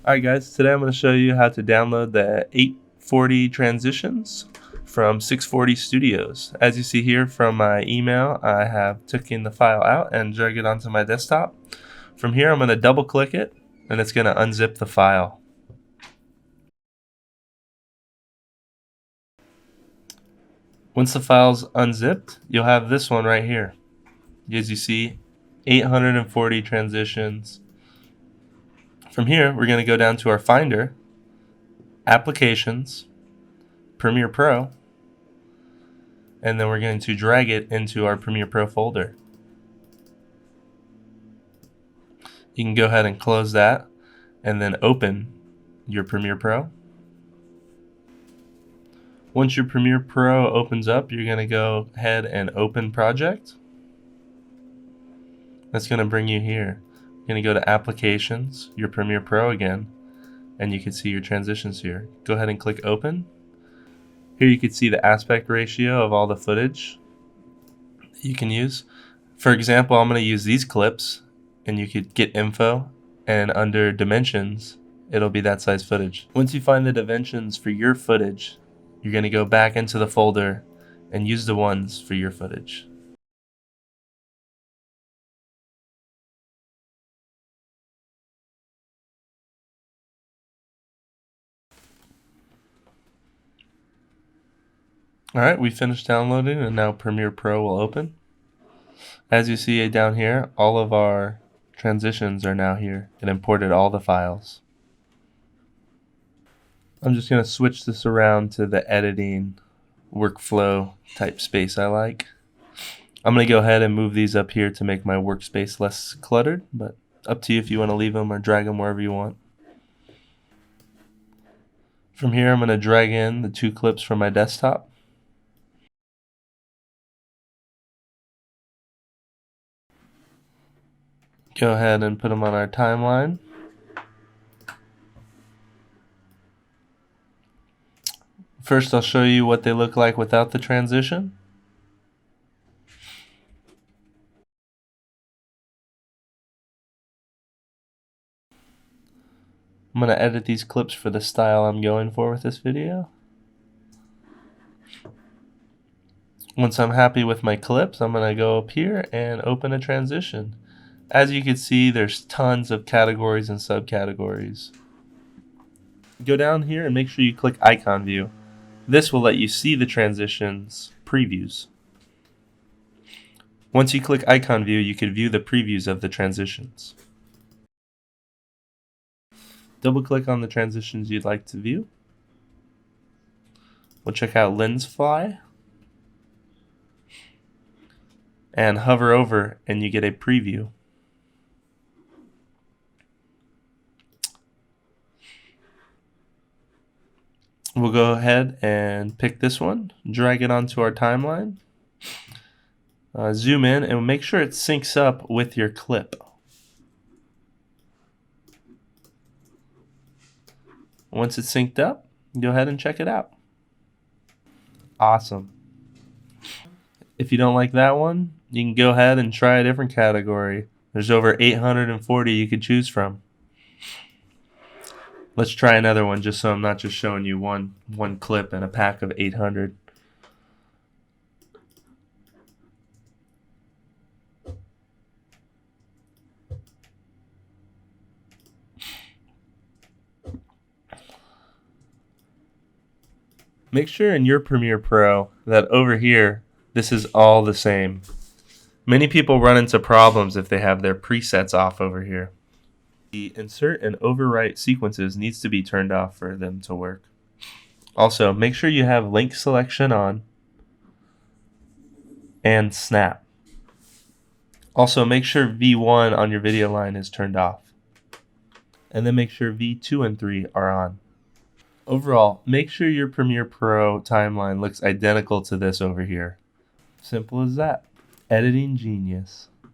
Alright guys, today I'm going to show you how to download the 840 transitions from 640 Studios. As you see here from my email, I have taken the file out and drag it onto my desktop. From here I'm going to double click it and it's going to unzip the file. Once the file's unzipped, you'll have this one right here. As you see, 840 transitions. From here, we're going to go down to our Finder, Applications, Premiere Pro, and then we're going to drag it into our Premiere Pro folder. You can go ahead and close that and then open your Premiere Pro. Once your Premiere Pro opens up, you're going to go ahead and open project. That's going to bring you here. You're going to go to Applications, your Premiere Pro again, and you can see your transitions here. Go ahead and click Open. Here you can see the aspect ratio of all the footage you can use. For example, I'm going to use these clips, and you could get info, and under dimensions, it'll be that size footage. Once you find the dimensions for your footage, you're going to go back into the folder and use the ones for your footage. Alright, we finished downloading and now Premiere Pro will open. As you see down here, all of our transitions are now here. It imported all the files. I'm just going to switch this around to the editing workflow type space I like. I'm going to go ahead and move these up here to make my workspace less cluttered, but up to you if you want to leave them or drag them wherever you want. From here, I'm going to drag in the two clips from my desktop. Go ahead and put them on our timeline. First, I'll show you what they look like without the transition. I'm going to edit these clips for the style I'm going for with this video. Once I'm happy with my clips, I'm going to go up here and open a transition. As you can see, there's tons of categories and subcategories. Go down here and make sure you click icon view. This will let you see the transitions previews. Once you click icon view, you can view the previews of the transitions. Double click on the transitions you'd like to view. We'll check out lens fly. And hover over and you get a preview. We'll go ahead and pick this one, drag it onto our timeline, zoom in, and make sure it syncs up with your clip. Once it's synced up, go ahead and check it out. Awesome. If you don't like that one, you can go ahead and try a different category. There's over 840 you could choose from. Let's try another one just so I'm not just showing you one clip in a pack of 800. Make sure in your Premiere Pro that over here, this is all the same. Many people run into problems if they have their presets off over here. The insert and overwrite sequences needs to be turned off for them to work. Also, make sure you have link selection on and snap. Also, make sure V1 on your video line is turned off. And then make sure V2 and 3 are on. Overall, make sure your Premiere Pro timeline looks identical to this over here. Simple as that. Editing genius.